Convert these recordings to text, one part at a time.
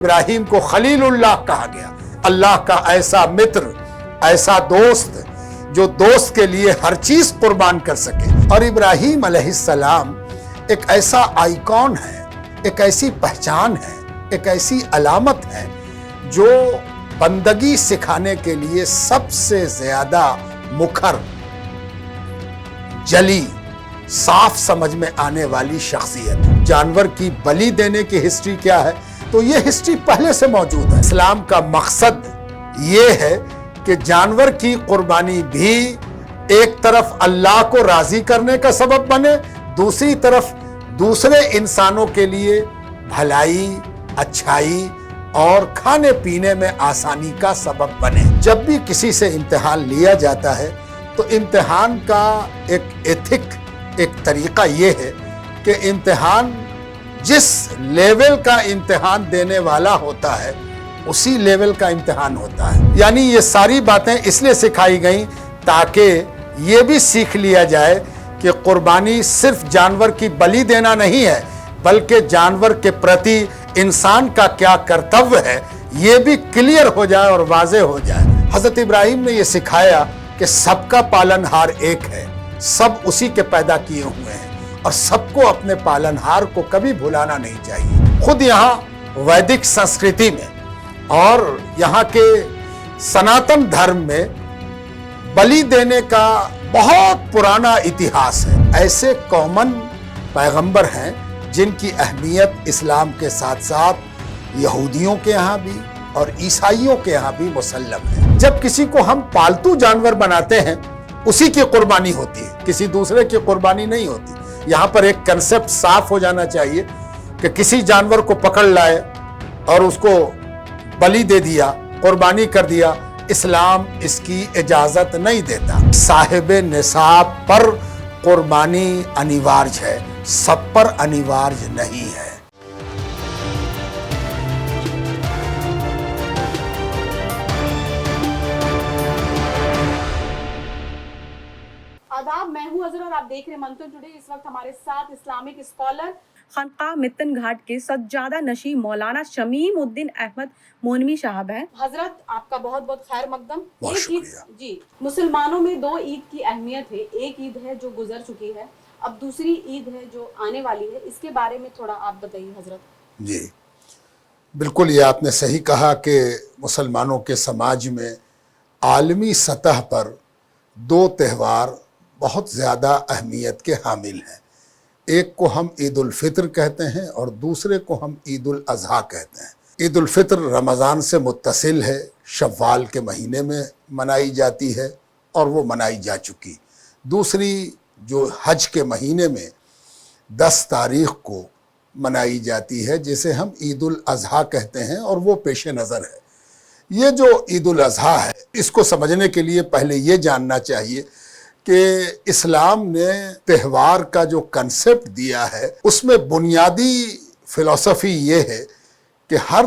ابراہیم کو خلیلullah کہا گیا، اللہ کا ایسا متر، ایسا دوست جو دوست کے لیے ہر چیز قربان کر سکے۔ اور ابراہیم علیہ السلام ایک ایسا آئیکن ہے، ایک ایسی پہچان ہے، ایک ایسی علامت ہے جو بندگی سکھانے کے لیے سب سے زیادہ مکھر، جلی، صاف سمجھ میں آنے والی شخصیت۔ جانور کی بلی دینے کی ہسٹری کیا ہے؟ تو یہ ہسٹری پہلے سے موجود ہے۔ اسلام کا مقصد یہ ہے کہ جانور کی قربانی بھی ایک طرف اللہ کو راضی کرنے کا سبب بنے، دوسری طرف دوسرے انسانوں کے لیے بھلائی، اچھائی اور کھانے پینے میں آسانی کا سبب بنے۔ جب بھی کسی سے امتحان لیا جاتا ہے تو امتحان کا ایک ایتھک، ایک طریقہ یہ ہے کہ امتحان جس لیول کا امتحان دینے والا ہوتا ہے اسی لیول کا امتحان ہوتا ہے۔ یعنی یہ ساری باتیں اس لیے سکھائی گئیں تاکہ یہ بھی سیکھ لیا جائے کہ قربانی صرف جانور کی بلی دینا نہیں ہے، بلکہ جانور کے پرتی انسان کا کیا کرتویہ ہے یہ بھی کلیئر ہو جائے اور واضح ہو جائے۔ حضرت ابراہیم نے یہ سکھایا کہ سب کا پالنہار ایک ہے، سب اسی کے پیدا کیے ہوئے ہیں اور سب کو اپنے پالنہار کو کبھی بھلانا نہیں چاہیے۔ خود یہاں ویدک سنسکرتی میں اور یہاں کے سناتن دھرم میں بلی دینے کا بہت پرانا اتہاس ہے۔ ایسے کامن پیغمبر ہیں جن کی اہمیت اسلام کے ساتھ ساتھ یہودیوں کے ہاں بھی اور عیسائیوں کے ہاں بھی مسلم ہے۔ جب کسی کو ہم پالتو جانور بناتے ہیں اسی کی قربانی ہوتی ہے، کسی دوسرے کی قربانی نہیں ہوتی۔ یہاں پر ایک کنسپٹ صاف ہو جانا چاہیے کہ کسی جانور کو پکڑ لائے اور اس کو بلی دے دیا، قربانی کر دیا، اسلام اس کی اجازت نہیں دیتا۔ صاحب نصاب پر قربانی انیوارج ہے، سب پر انیوارج نہیں ہے۔ آداب، میں ہوں اظہر اور آپ دیکھ رہے ہیں منتن ٹوڈے۔ اس وقت ہمارے ساتھ اسلامک اسکالر خانقاہ متن گھاٹ کے سجادہ نشین مولانا شمیم الدین احمد مونوی صاحب ہیں۔ حضرت آپ کا بہت بہت خیر مقدم۔ بہت شکریہ۔ جی، مسلمانوں میں دو عید کی اہمیت ہے، ایک عید ہے جو گزر چکی ہے، اب دوسری عید ہے جو آنے والی ہے، اس کے بارے میں تھوڑا آپ بتائیے حضرت۔ جی بالکل، یہ آپ نے صحیح کہا کہ مسلمانوں کے سماج میں عالمی سطح پر دو تہوار بہت زیادہ اہمیت کے حامل ہیں۔ ایک کو ہم عید الفطر کہتے ہیں اور دوسرے کو ہم عید الاضحیٰ کہتے ہیں۔ عید الفطر رمضان سے متصل ہے، شوال کے مہینے میں منائی جاتی ہے اور وہ منائی جا چکی۔ دوسری جو حج کے مہینے میں 10 تاریخ کو منائی جاتی ہے جسے ہم عید الاضحیٰ کہتے ہیں اور وہ پیش نظر ہے۔ یہ جو عید الاضحیٰ ہے اس کو سمجھنے کے لیے پہلے یہ جاننا چاہیے کہ اسلام نے تہوار کا جو کنسپٹ دیا ہے اس میں بنیادی فلسفی یہ ہے کہ ہر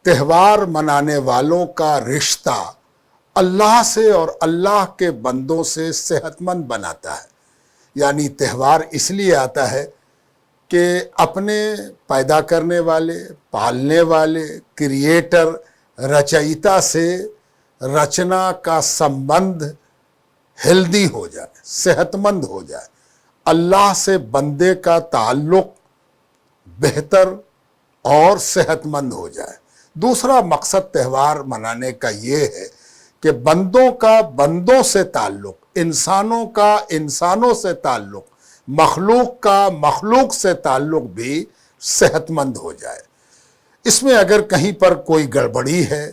تہوار منانے والوں کا رشتہ اللہ سے اور اللہ کے بندوں سے صحت مند بناتا ہے۔ یعنی تہوار اس لیے آتا ہے کہ اپنے پیدا کرنے والے، پالنے والے، کریٹر، رچయిتا سے رچنا کا سمبند ہیلدی ہو جائے، صحت مند ہو جائے، اللہ سے بندے کا تعلق بہتر اور صحت مند ہو جائے۔ دوسرا مقصد تہوار منانے کا یہ ہے کہ بندوں کا بندوں سے تعلق، انسانوں کا انسانوں سے تعلق، مخلوق کا مخلوق سے تعلق بھی صحت مند ہو جائے۔ اس میں اگر کہیں پر کوئی گڑبڑی ہے،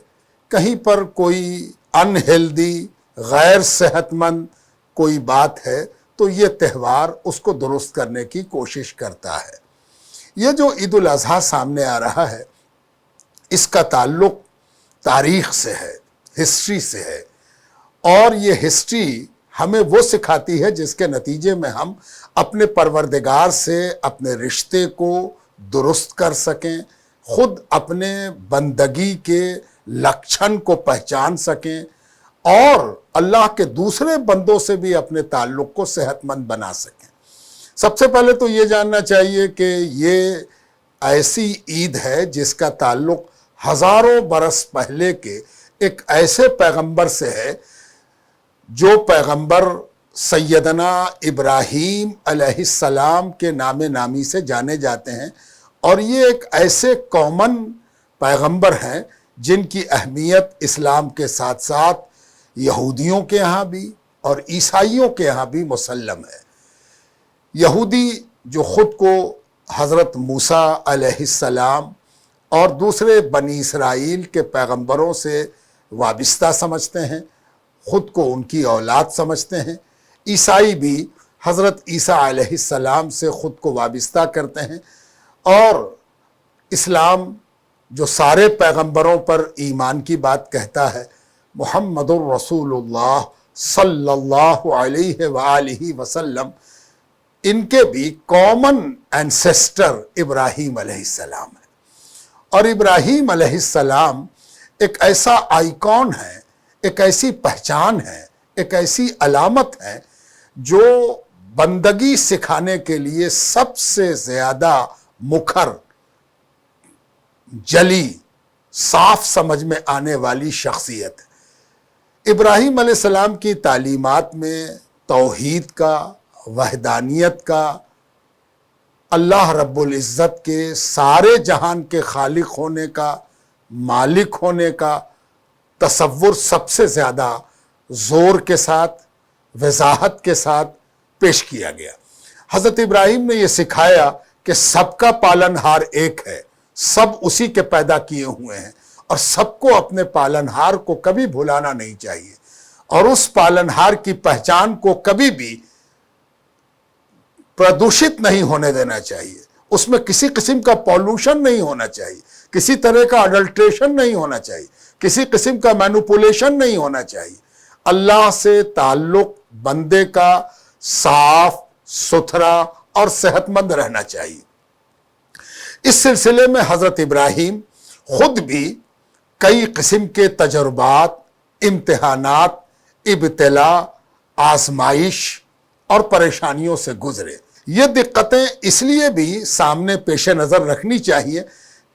کہیں پر کوئی انہیلدی، غیر صحت مند کوئی بات ہے تو یہ تہوار اس کو درست کرنے کی کوشش کرتا ہے۔ یہ جو عید الاضحیٰ سامنے آ رہا ہے اس کا تعلق تاریخ سے ہے، ہسٹری سے ہے، اور یہ ہسٹری ہمیں وہ سکھاتی ہے جس کے نتیجے میں ہم اپنے پروردگار سے اپنے رشتے کو درست کر سکیں، خود اپنے بندگی کے لکشن کو پہچان سکیں اور اللہ کے دوسرے بندوں سے بھی اپنے تعلق کو صحت مند بنا سکیں۔ سب سے پہلے تو یہ جاننا چاہیے کہ یہ ایسی عید ہے جس کا تعلق ہزاروں برس پہلے کے ایک ایسے پیغمبر سے ہے جو پیغمبر سیدنا ابراہیم علیہ السلام کے نام نامی سے جانے جاتے ہیں، اور یہ ایک ایسے کامن پیغمبر ہیں جن کی اہمیت اسلام کے ساتھ ساتھ یہودیوں کے ہاں بھی اور عیسائیوں کے ہاں بھی مسلم ہے۔ یہودی جو خود کو حضرت موسیٰ علیہ السلام اور دوسرے بنی اسرائیل کے پیغمبروں سے وابستہ سمجھتے ہیں، خود کو ان کی اولاد سمجھتے ہیں، عیسائی بھی حضرت عیسیٰ علیہ السلام سے خود کو وابستہ کرتے ہیں، اور اسلام جو سارے پیغمبروں پر ایمان کی بات کہتا ہے، محمد الرسول اللہ صلی اللہ علیہ وآلہ وسلم، ان کے بھی کامن اینسیسٹر ابراہیم علیہ السلام ہے۔ اور ابراہیم علیہ السلام ایک ایسا آئیکن ہے، ایک ایسی پہچان ہے، ایک ایسی علامت ہے جو بندگی سکھانے کے لیے سب سے زیادہ مکھر، جلی، صاف سمجھ میں آنے والی شخصیت ہے۔ ابراہیم علیہ السلام کی تعلیمات میں توحید کا، وحدانیت کا، اللہ رب العزت کے سارے جہان کے خالق ہونے کا، مالک ہونے کا تصور سب سے زیادہ زور کے ساتھ، وضاحت کے ساتھ پیش کیا گیا۔ حضرت ابراہیم نے یہ سکھایا کہ سب کا پالنہار ایک ہے، سب اسی کے پیدا کیے ہوئے ہیں، اور سب کو اپنے پالنہار کو کبھی بھلانا نہیں چاہیے، اور اس پالنہار کی پہچان کو کبھی بھی پردوشت نہیں ہونے دینا چاہیے، اس میں کسی قسم کا پولوشن نہیں ہونا چاہیے، کسی طرح کا اڈلٹریشن نہیں ہونا چاہیے، کسی قسم کا مینوپولیشن نہیں ہونا چاہیے۔ اللہ سے تعلق بندے کا صاف ستھرا اور صحت مند رہنا چاہیے۔ اس سلسلے میں حضرت ابراہیم خود بھی کئی قسم کے تجربات، امتحانات، ابتلا، آزمائش اور پریشانیوں سے گزرے۔ یہ دقتیں اس لیے بھی سامنے پیش نظر رکھنی چاہیے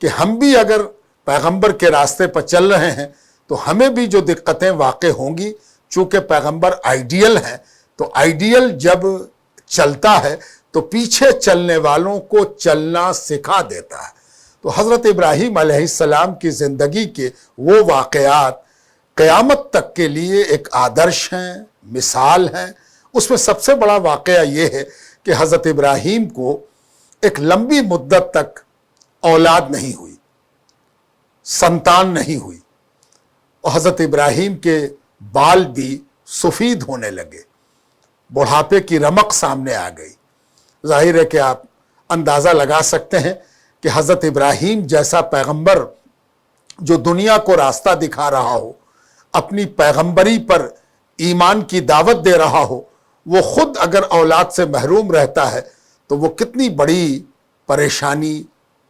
کہ ہم بھی اگر پیغمبر کے راستے پر چل رہے ہیں تو ہمیں بھی جو دقتیں واقع ہوں گی، چونکہ پیغمبر آئیڈیل ہے، تو آئیڈیل جب چلتا ہے تو پیچھے چلنے والوں کو چلنا سکھا دیتا ہے۔ تو حضرت ابراہیم علیہ السلام کی زندگی کے وہ واقعات قیامت تک کے لیے ایک آدرش ہیں، مثال ہیں۔ اس میں سب سے بڑا واقعہ یہ ہے کہ حضرت ابراہیم کو ایک لمبی مدت تک اولاد نہیں ہوئی، سنتان نہیں ہوئی، اور حضرت ابراہیم کے بال بھی سفید ہونے لگے، بڑھاپے کی رمق سامنے آ گئی۔ ظاہر ہے کہ آپ اندازہ لگا سکتے ہیں کہ حضرت ابراہیم جیسا پیغمبر جو دنیا کو راستہ دکھا رہا ہو، اپنی پیغمبری پر ایمان کی دعوت دے رہا ہو، وہ خود اگر اولاد سے محروم رہتا ہے تو وہ کتنی بڑی پریشانی،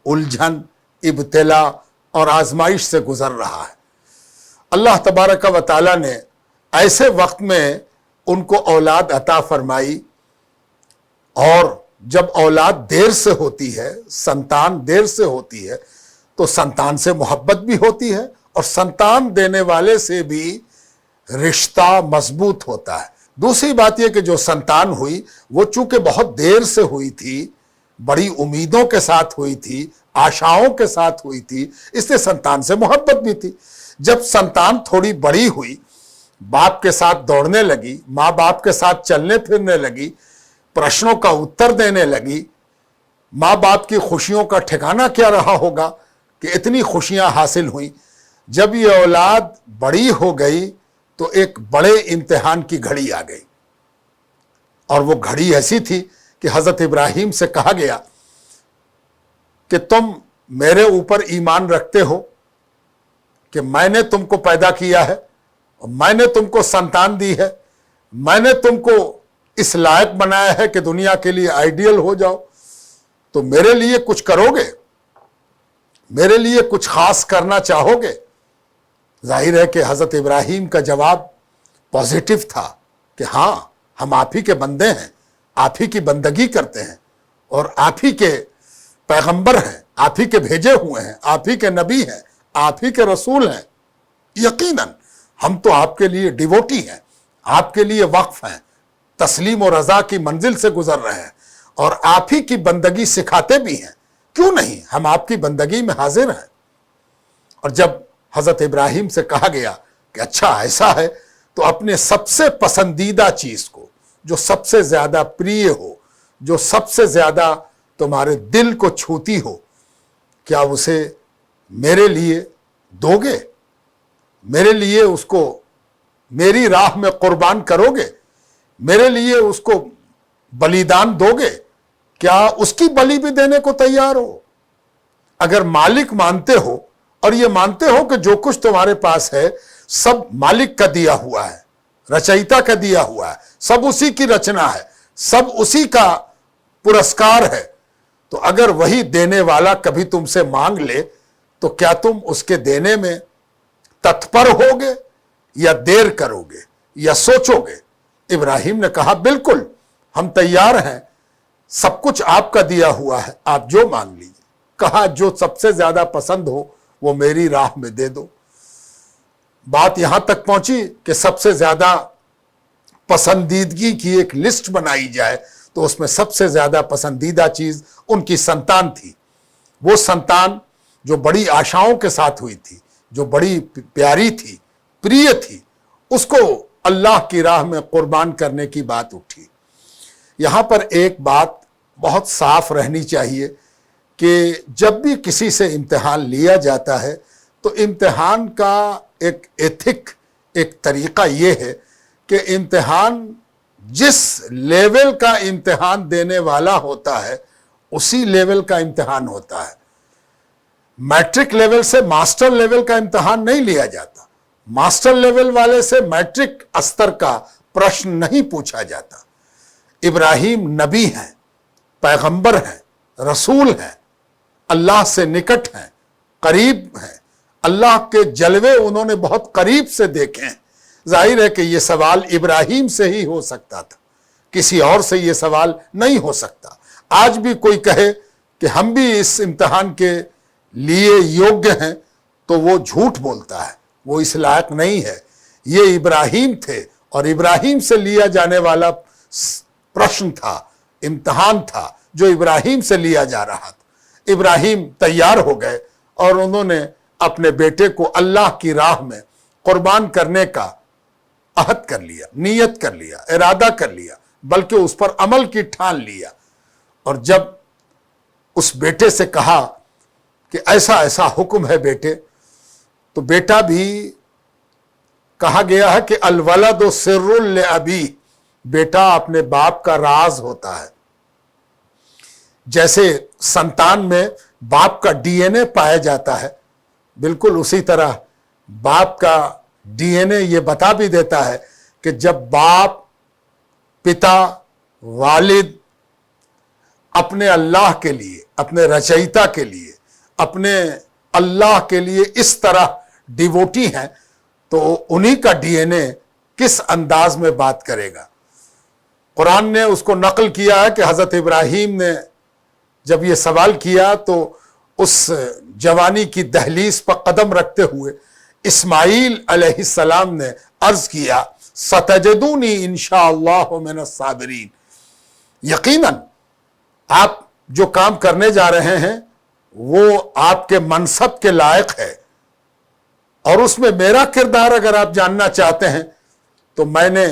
الجھن، ابتلا اور آزمائش سے گزر رہا ہے۔ اللہ تبارک و تعالیٰ نے ایسے وقت میں ان کو اولاد عطا فرمائی، اور جب اولاد دیر سے ہوتی ہے، سنتان دیر سے ہوتی ہے، تو سنتان سے محبت بھی ہوتی ہے، اور سنتان دینے والے سے بھی رشتہ مضبوط ہوتا ہے۔ دوسری بات یہ کہ جو سنتان ہوئی وہ چونکہ بہت دیر سے ہوئی تھی، بڑی امیدوں کے ساتھ ہوئی تھی، آشاؤں کے ساتھ ہوئی تھی، اس لیے سنتان سے محبت بھی تھی۔ جب سنتان تھوڑی بڑی ہوئی، باپ کے ساتھ دوڑنے لگی، ماں باپ کے ساتھ چلنے پھرنے لگی، پرشنوں کا اتر دینے لگی، ماں باپ کی خوشیوں کا ٹھکانہ کیا رہا ہوگا کہ اتنی خوشیاں حاصل ہوئیں۔ جب یہ اولاد بڑی ہو گئی تو ایک بڑے امتحان کی گھڑی آ گئی، اور وہ گھڑی ایسی تھی کہ حضرت ابراہیم سے کہا گیا کہ تم میرے اوپر ایمان رکھتے ہو کہ میں نے تم کو پیدا کیا ہے، اور میں نے تم کو سنتان دی ہے، میں نے تم کو اس لائق بنایا ہے کہ دنیا کے لیے آئیڈیل ہو جاؤ، تو میرے لیے کچھ کرو گے، میرے لیے کچھ خاص کرنا چاہو گے؟ ظاہر ہے کہ حضرت ابراہیم کا جواب پازیٹیو تھا کہ ہاں، ہم آپ ہی کے بندے ہیں، آپ ہی کی بندگی کرتے ہیں، اور آپ ہی کے پیغمبر ہیں، आप ही के भेजे हुए हैं, आप ही के नबी हैं, आप ही के रसूल हैं। यकीनन हम तो आपके लिए डिवोटी हैं, आपके लिए वक्फ हैं, तस्लीम और रजा की मंजिल से गुजर रहे हैं और आप ही की बंदगी सिखाते भी हैं। क्यों नहीं, हम आपकी बंदगी में हाजिर हैं। और जब हजरत इब्राहिम से कहा गया कि अच्छा ऐसा है, तो अपने सबसे पसंदीदा चीज को, जो सबसे ज्यादा प्रिय हो, जो सबसे ज्यादा तुम्हारे दिल को छूती हो, क्या उसे मेरे लिए दोगे? मेरे लिए उसको मेरी राह में कुर्बान करोगे? मेरे लिए उसको बलिदान दोगे? क्या उसकी बलि भी देने को तैयार हो? अगर मालिक मानते हो और ये मानते हो कि जो कुछ तुम्हारे पास है सब मालिक का दिया हुआ है, रचयिता का दिया हुआ है, सब उसी की रचना है, सब उसी का पुरस्कार है, तो अगर वही देने वाला कभी तुमसे मांग ले तो क्या तुम उसके देने में तत्पर होगे या देर करोगे या सोचोगे? इब्राहिम ने कहा बिल्कुल हम तैयार हैं, सब कुछ आपका दिया हुआ है, आप जो मांग लीजिए। कहा जो सबसे ज्यादा पसंद हो वो मेरी राह में दे दो। बात यहां तक पहुंची कि सबसे ज्यादा पसंदीदगी की एक लिस्ट बनाई जाए, तो उसमें सबसे ज्यादा पसंदीदा चीज उनकी संतान थी। वो संतान जो बड़ी आशाओं के साथ हुई थी, जो बड़ी प्यारी थी, प्रिय थी, उसको अल्लाह की राह में कुर्बान करने की बात उठी। यहां पर एक बात बहुत साफ रहनी चाहिए कि जब भी किसी से इम्तिहान लिया जाता है तो इम्तिहान का एक एथिक, एक तरीका ये है कि इम्तिहान जिस लेवल का इम्तिहान देने वाला होता है उसी लेवल का इम्तिहान होता है। मैट्रिक लेवल से मास्टर लेवल का इम्तिहान नहीं लिया जाता, मास्टर लेवल वाले से मैट्रिक स्तर का प्रश्न नहीं पूछा जाता। इब्राहिम नबी हैं, पैगंबर हैं, रसूल हैं, अल्लाह से निकट हैं, करीब हैं, अल्लाह के जलवे उन्होंने बहुत करीब से देखे हैं। जाहिर है कि यह सवाल इब्राहिम से ही हो सकता था, किसी और से यह सवाल नहीं हो सकता। आज भी कोई कहे कि हम भी इस इम्तिहान के लिए योग्य हैं तो वो झूठ बोलता है, वो इस लायक नहीं है। ये इब्राहिम थे और इब्राहिम से लिया जाने वाला प्रश्न था, इम्तिहान था जो इब्राहिम से लिया जा रहा था। इब्राहिम तैयार हो गए और उन्होंने अपने बेटे को अल्लाह की राह में कुर्बान करने का अहद कर लिया, नियत कर लिया, इरादा कर लिया, बल्कि उस पर अमल की ठान लिया। और जब उस बेटे से कहा कि ऐसा ऐसा हुक्म है बेटे, तो बेटा भी कहा गया है कि अलवलद सिर्रुल अबी, बेटा अपने बाप का राज होता है। जैसे संतान में बाप का डीएनए पाया जाता है, बिल्कुल उसी तरह बाप का डीएनए ये बता भी देता है कि जब बाप, पिता, वालिद अपने अल्लाह के लिए, अपने रचयिता के लिए, अपने अल्लाह के लिए इस तरह डिवोटी हैं, तो उन्हीं का डीएनए किस अंदाज में बात करेगा। कुरान ने उसको नकल किया है कि हजरत इब्राहिम ने जब ये सवाल किया तो उस जवानी की दहलीज पर कदम रखते हुए इस्माइल अलैहिस्सलाम ने अर्ज किया, सतजदूनी इंशाअल्लाह मिनस साबिरीन, यकीनन आप जो काम करने जा रहे हैं वो आपके मनसब के लायक है और उसमें मेरा किरदार अगर आप जानना चाहते हैं तो मैंने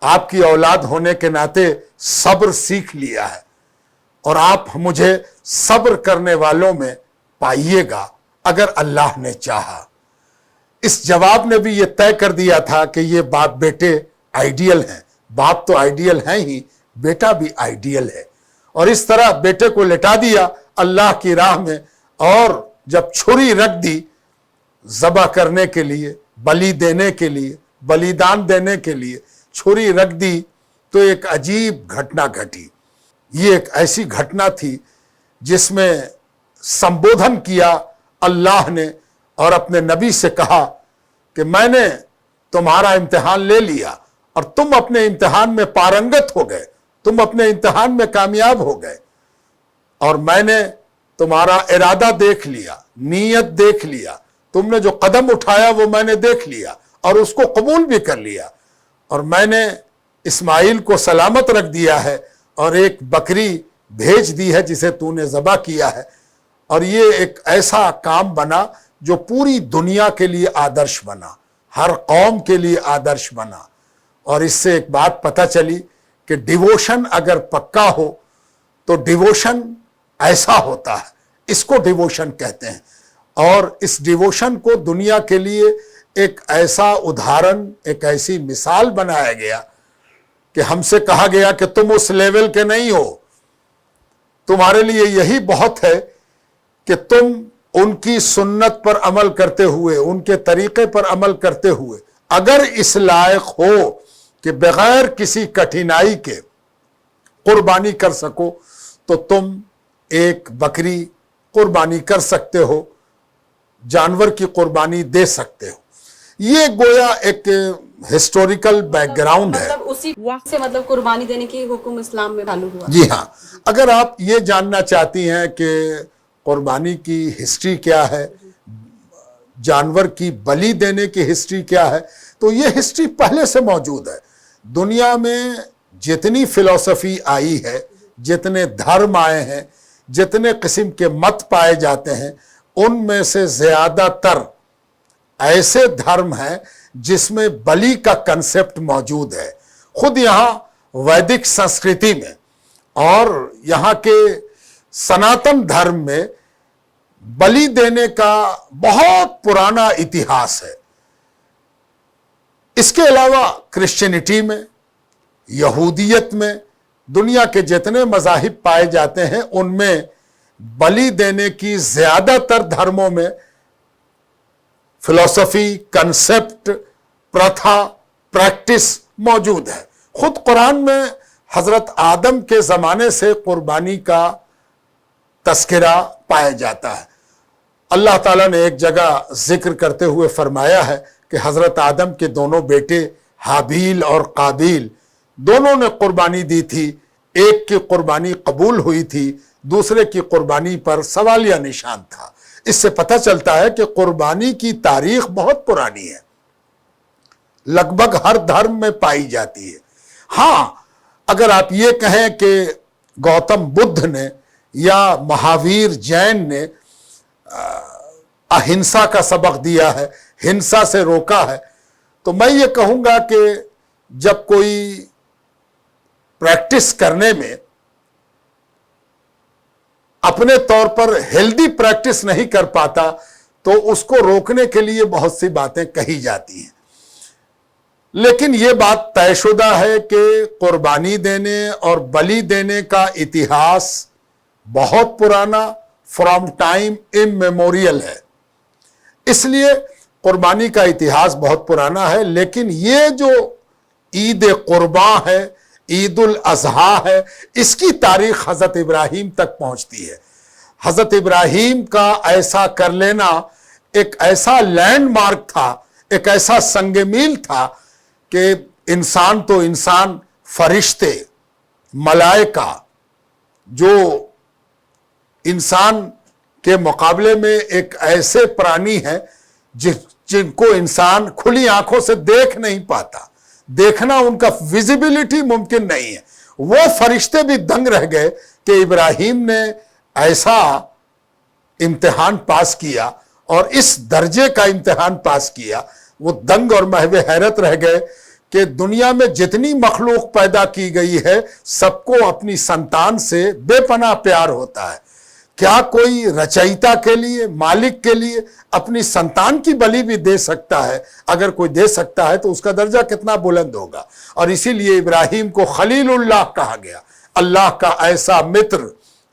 आपकी औलाद होने के नाते सब्र सीख लिया है और आप मुझे सब्र करने वालों में पाइएगा अगर अल्लाह ने चाहा। इस जवाब ने भी ये तय कर दिया था कि ये बाप बेटे आइडियल हैं, बाप तो आइडियल हैं ही, बेटा भी आइडियल है। और इस तरह बेटे को लेटा दिया अल्लाह की राह में और जब छुरी रख दी ज़बह करने के लिए, बलि देने के लिए, बलिदान देने के लिए छुरी रख दी, तो एक अजीब घटना घटी। ये एक ऐसी घटना थी जिसमें संबोधन किया अल्लाह ने और अपने नबी से कहा कि मैंने तुम्हारा इम्तिहान ले लिया और तुम अपने इम्तिहान में पारंगत हो गए, तुम अपने इम्तिहान में कामयाब हो गए और मैंने तुम्हारा इरादा देख लिया, नीयत देख लिया, तुमने जो कदम उठाया वो मैंने देख लिया और उसको कबूल भी कर लिया, और मैंने इस्माइल को सलामत रख दिया है और एक बकरी भेज दी है जिसे तूने ज़बह किया है, और ये एक ऐसा काम बना जो पूरी दुनिया के लिए आदर्श बना, हर कौम के लिए आदर्श बना। और इससे एक बात पता चली कि डिवोशन अगर पक्का हो तो डिवोशन ऐसा होता है, इसको डिवोशन कहते हैं। और इस डिवोशन को दुनिया के लिए एक ऐसा उदाहरण, एक ऐसी मिसाल बनाया गया कि हमसे कहा गया कि तुम उस लेवल के नहीं हो, तुम्हारे लिए यही बहुत है कि तुम उनकी सुन्नत पर अमल करते हुए, उनके तरीके पर अमल करते हुए अगर इस लायक हो कि बगैर किसी कठिनाई के कुर्बानी कर सको तो तुम एक बकरी कुर्बानी कर सकते हो, जानवर की कुर्बानी दे सकते हो। ये गोया एक हिस्टोरिकल बैकग्राउंड है। मतलब उसी वक्त से मतलब कुर्बानी देने की हुक्म इस्लाम में चालू हुआ। जी हाँ, अगर आप ये जानना चाहती हैं कि कुर्बानी की हिस्ट्री क्या है, जानवर की बलि देने की हिस्ट्री क्या है, तो ये हिस्ट्री पहले से मौजूद है। दुनिया में जितनी फिलॉसफी आई है, जितने धर्म आए हैं, जितने किस्म के मत पाए जाते हैं, उनमें से ज्यादातर ऐसे धर्म हैं जिसमें बलि का कंसेप्ट मौजूद है। खुद यहाँ वैदिक संस्कृति में और यहाँ के सनातन धर्म में बलि देने का बहुत पुराना इतिहास है। इसके अलावा क्रिश्चियनिटी में, यहूदियत में, दुनिया के जितने मज़ाहिब पाए जाते हैं उनमें बलि देने की ज्यादातर धर्मों में फिलॉसफी, कंसेप्ट, प्रथा, प्रैक्टिस मौजूद है। खुद कुरान में हजरत आदम के ज़माने से कुर्बानी का तस्करा पाया जाता है। अल्लाह ताला ने एक जगह जिक्र करते हुए फरमाया है कि हजरत आदम के दोनों बेटे हाबील और काबिल दोनों ने कुर्बानी दी थी। एक की कुर्बानी कबूल हुई थी, दूसरे की कुर्बानी पर सवालिया निशान था। इससे पता चलता है कि कुर्बानी की तारीख बहुत पुरानी है, लगभग हर धर्म में पाई जाती है। हाँ, अगर आप ये कहें कि गौतम बुद्ध ने या महावीर जैन ने अहिंसा का सबक दिया है, हिंसा से रोका है, तो मैं ये कहूँगा कि जब कोई प्रैक्टिस करने में अपने तौर पर हेल्दी प्रैक्टिस नहीं कर पाता तो उसको रोकने के लिए बहुत सी बातें कही जाती हैं। लेकिन ये बात तयशुदा है कि कुर्बानी देने और बलि देने का इतिहास बहुत पुराना, फ्रॉम टाइम इमेमोरियल है। इसलिए कुर्बानी का इतिहास बहुत पुराना है। लेकिन ये जो ईद कुर्बां है, ईद उल अज़हा है, इसकी तारीख हज़रत इब्राहीम तक पहुंचती है। हज़रत इब्राहीम का ऐसा कर लेना एक ऐसा लैंडमार्क था, एक ऐसा संगमील था कि इंसान तो इंसान, फरिश्ते, मलाइका जो इंसान के मुकाबले में एक ऐसे प्राणी हैं जिनको इंसान खुली आंखों से देख नहीं पाता, देखना उनका विजिबिलिटी मुमकिन नहीं है, वो फरिश्ते भी दंग रह गए कि इब्राहीम ने ऐसा इम्तिहान पास किया और इस दर्जे का इम्तिहान पास किया। वो दंग और महवे हैरत रह गए कि दुनिया में जितनी मखलूक पैदा की गई है सबको अपनी संतान से बेपनाह प्यार होता है। क्या कोई रचयिता के लिए, मालिक के लिए अपनी संतान की बलि भी दे सकता है? अगर कोई दे सकता है तो उसका दर्जा कितना बुलंद होगा। और इसीलिए इब्राहीम को खलीलुल्लाह कहा गया, अल्लाह का ऐसा मित्र,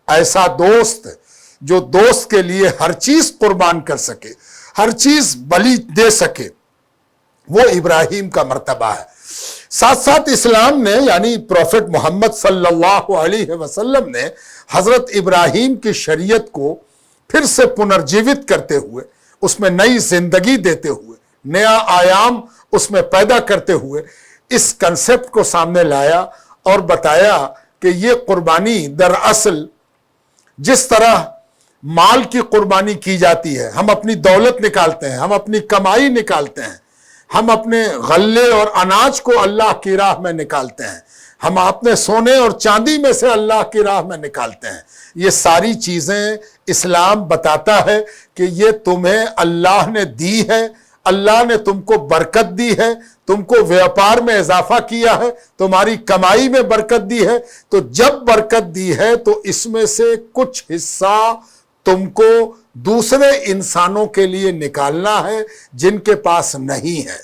ऐसा दोस्त जो दोस्त के लिए हर चीज कुर्बान कर सके, हर चीज बलि दे सके, वो इब्राहीम का मर्तबा है। साथ साथ इस्लाम ने यानी प्रॉफिट मोहम्मद सल्लल्लाहु अलैहि वसल्लम ने हजरत इब्राहीम की शरीयत को फिर से पुनर्जीवित करते हुए, उसमें नई जिंदगी देते हुए, नया आयाम उसमें पैदा करते हुए इस कंसेप्ट को सामने लाया और बताया कि ये कुर्बानी दरअसल जिस तरह माल की कुर्बानी की जाती है, हम अपनी दौलत निकालते हैं, हम अपनी कमाई निकालते हैं, हम अपने गल्ले और अनाज को अल्लाह की राह में निकालते हैं, हम अपने सोने और चांदी में से अल्लाह की राह में निकालते हैं। ये सारी चीजें इस्लाम बताता है कि ये तुम्हें अल्लाह ने दी है, अल्लाह ने तुमको बरकत दी है, तुमको व्यापार में इजाफा किया है, तुम्हारी कमाई में बरकत दी है। तो जब बरकत दी है तो इसमें से कुछ हिस्सा तुमको दूसरे इंसानों के लिए निकालना है जिनके पास नहीं है,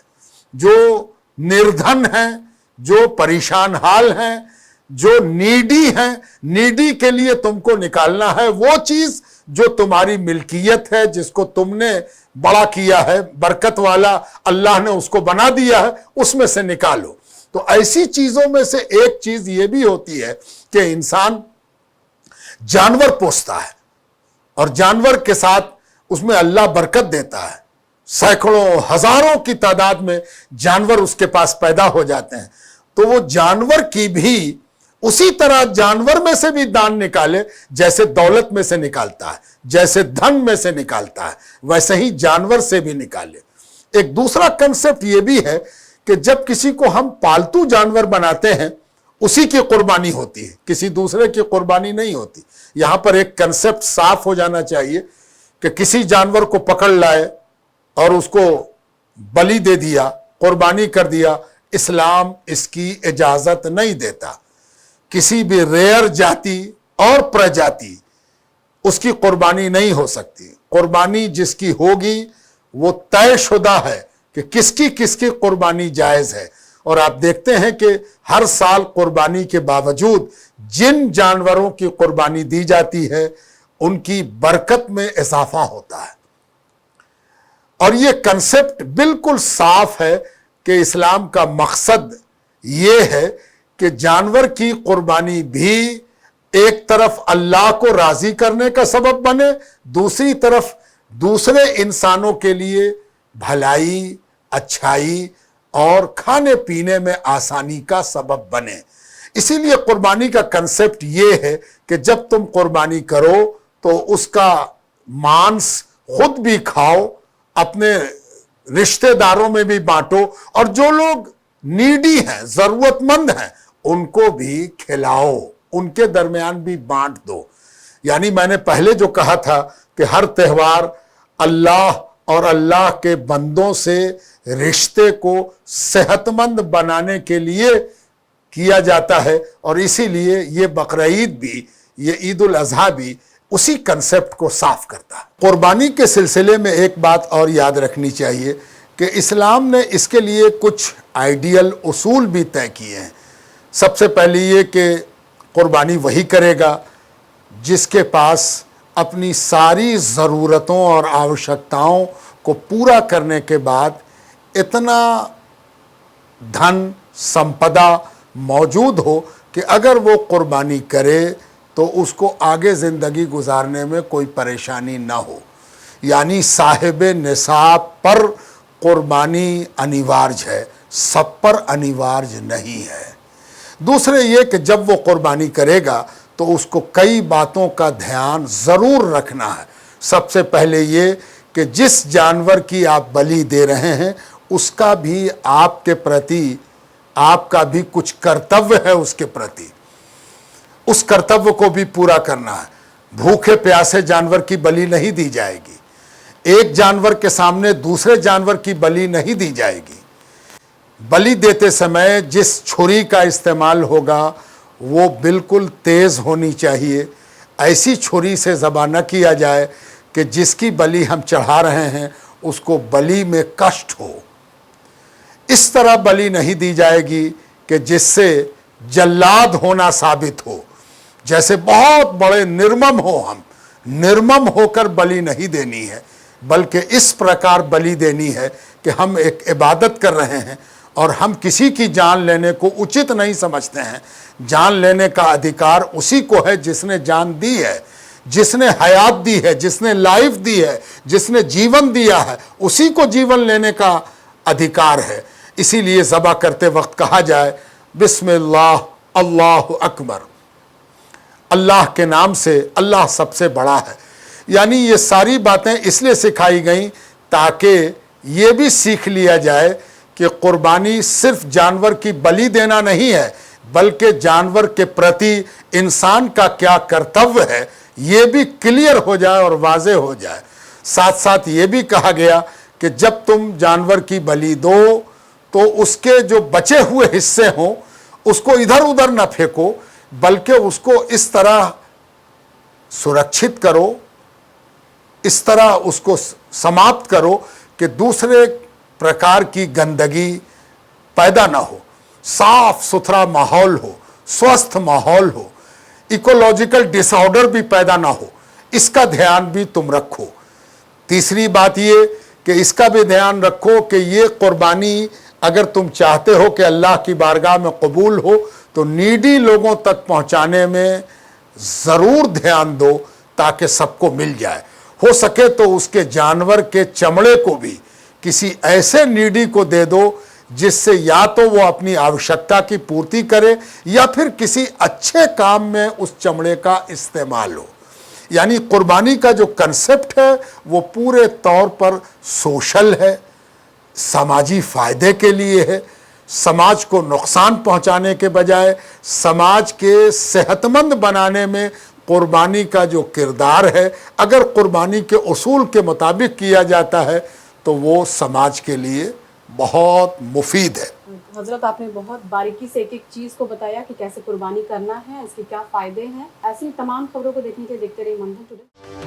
जो निर्धन हैं, जो परेशान हाल हैं, जो नीडी हैं, नीडी के लिए तुमको निकालना है। वो चीज जो तुम्हारी मिल्कियत है, जिसको तुमने बड़ा किया है, बरकत वाला अल्लाह ने उसको बना दिया है, उसमें से निकालो। तो ऐसी चीजों में से एक चीज ये भी होती है कि इंसान जानवर पोसता है और जानवर के साथ उसमें अल्लाह बरकत देता है। सैकड़ों हजारों की तादाद में जानवर उसके पास पैदा हो जाते हैं। तो वो जानवर की भी उसी तरह जानवर में से भी दान निकाले जैसे दौलत में से निकालता है, जैसे धन में से निकालता है, वैसे ही जानवर से भी निकाले। एक दूसरा कंसेप्ट ये भी है कि जब किसी को हम पालतू जानवर बनाते हैं, उसी की कुर्बानी होती है, किसी दूसरे की कुर्बानी नहीं होती। यहां पर एक कंसेप्ट साफ हो जाना चाहिए कि किसी जानवर को पकड़ लाए और उसको बलि दे दिया, कुर्बानी कर दिया, इस्लाम इसकी इजाजत नहीं देता। किसी भी रेयर जाति और प्रजाति उसकी कुर्बानी नहीं हो सकती। कुर्बानी जिसकी होगी वो तयशुदा है कि किसकी किसकी कुर्बानी जायज है। और आप देखते हैं कि हर साल कुर्बानी के बावजूद जिन जानवरों की कुर्बानी दी जाती है उनकी बरकत में इजाफा होता है। और ये कंसेप्ट बिल्कुल साफ है कि इस्लाम का मकसद ये है कि जानवर की कुर्बानी भी एक तरफ अल्लाह को राजी करने का सबब बने, दूसरी तरफ दूसरे इंसानों के लिए भलाई, अच्छाई और खाने पीने में आसानी का सबब बने। इसीलिए कुर्बानी का कंसेप्ट ये है कि जब तुम कुर्बानी करो तो उसका मांस खुद भी खाओ, अपने रिश्तेदारों में भी बांटो, और जो लोग नीडी हैं, जरूरतमंद हैं, उनको भी खिलाओ, उनके दरमियान भी बांट दो। यानी मैंने पहले जो कहा था कि हर त्योहार अल्लाह और अल्लाह के बंदों से रिश्ते को सेहतमंद बनाने के लिए किया जाता है, और इसीलिए ये बकरीद भी, ये ईद उल अजहा भी उसी कंसेप्ट को साफ करता है। कुर्बानी के सिलसिले में एक बात और याद रखनी चाहिए कि इस्लाम ने इसके लिए कुछ आइडियल उसूल भी तय किए हैं। सबसे पहले ये कि कुर्बानी वही करेगा जिसके पास अपनी सारी ज़रूरतों और आवश्यकताओं को पूरा करने के बाद इतना धन संपदा मौजूद हो कि अगर वो कुर्बानी करे तो उसको आगे ज़िंदगी गुजारने में कोई परेशानी ना हो। यानी साहिब निसाब पर कुर्बानी अनिवार्य है, सब पर अनिवार्य नहीं है। दूसरे ये कि जब वो कुर्बानी करेगा तो उसको कई बातों का ध्यान ज़रूर रखना है। सबसे पहले ये कि जिस जानवर की आप बलि दे रहे हैं उसका भी आपके प्रति, आपका भी कुछ कर्तव्य है उसके प्रति, उस कर्तव्य को भी पूरा करना है। भूखे प्यासे जानवर की बलि नहीं दी जाएगी, एक जानवर के सामने दूसरे जानवर की बलि नहीं दी जाएगी। बलि देते समय जिस छुरी का इस्तेमाल होगा वो बिल्कुल तेज़ होनी चाहिए। ऐसी छुरी से ज़बह न किया जाए कि जिसकी बलि हम चढ़ा रहे हैं उसको बलि में कष्ट हो। इस तरह बलि नहीं दी जाएगी कि जिससे जल्लाद होना साबित हो, जैसे बहुत बड़े निर्मम हो। हम निर्मम होकर बलि नहीं देनी है, बल्कि इस प्रकार बलि देनी है कि हम एक इबादत कर रहे हैं और हम किसी की जान लेने को उचित नहीं समझते हैं। जान लेने का अधिकार उसी को है जिसने जान दी है, जिसने हयात दी है, जिसने लाइफ दी है, जिसने जीवन दिया है, उसी को जीवन लेने का अधिकार है। इसीलिए ज़बह करते वक्त कहा जाए बिस्मिल्लाह अल्लाहु अकबर, अल्लाह के नाम से, अल्लाह सबसे बड़ा है। यानी ये सारी बातें इसलिए सिखाई गई ताकि ये भी सीख लिया जाए कि कुर्बानी सिर्फ जानवर की बलि देना नहीं है, बल्कि जानवर के प्रति इंसान का क्या कर्तव्य है ये भी क्लियर हो जाए और वाज़ेह हो जाए। साथ साथ ये भी कहा गया कि जब तुम जानवर की बलि दो तो उसके जो बचे हुए हिस्से हों उसको इधर उधर न फेंको, बल्कि उसको इस तरह सुरक्षित करो, इस तरह उसको समाप्त करो कि दूसरे प्रकार की गंदगी पैदा ना हो, साफ सुथरा माहौल हो, स्वस्थ माहौल हो, इकोलॉजिकल डिसऑर्डर भी पैदा ना हो, इसका ध्यान भी तुम रखो। तीसरी बात ये कि इसका भी ध्यान रखो कि ये कुर्बानी अगर तुम चाहते हो कि अल्लाह की बारगाह में कबूल हो तो नीडी लोगों तक पहुंचाने में ज़रूर ध्यान दो ताकि सबको मिल जाए। हो सके तो उसके जानवर के चमड़े को भी किसी ऐसे नीडी को दे दो जिससे या तो वो अपनी आवश्यकता की पूर्ति करे या फिर किसी अच्छे काम में उस चमड़े का इस्तेमाल हो। यानी कुर्बानी का जो कंसेप्ट है वो पूरे तौर पर सोशल है, समाजी फ़ायदे के लिए है, समाज को नुकसान पहुंचाने के बजाय समाज के सेहतमंद बनाने में कुर्बानी का जो किरदार है, अगर कुर्बानी के उसूल के मुताबिक किया जाता है तो वो समाज के लिए बहुत मुफीद है। हजरत आपने बहुत बारीकी से एक एक चीज़ को बताया कि कैसे कुर्बानी करना है, इसके क्या फ़ायदे हैं। ऐसी तमाम खबरों को देखने के लिए देखते रहिए मंथन टुडे।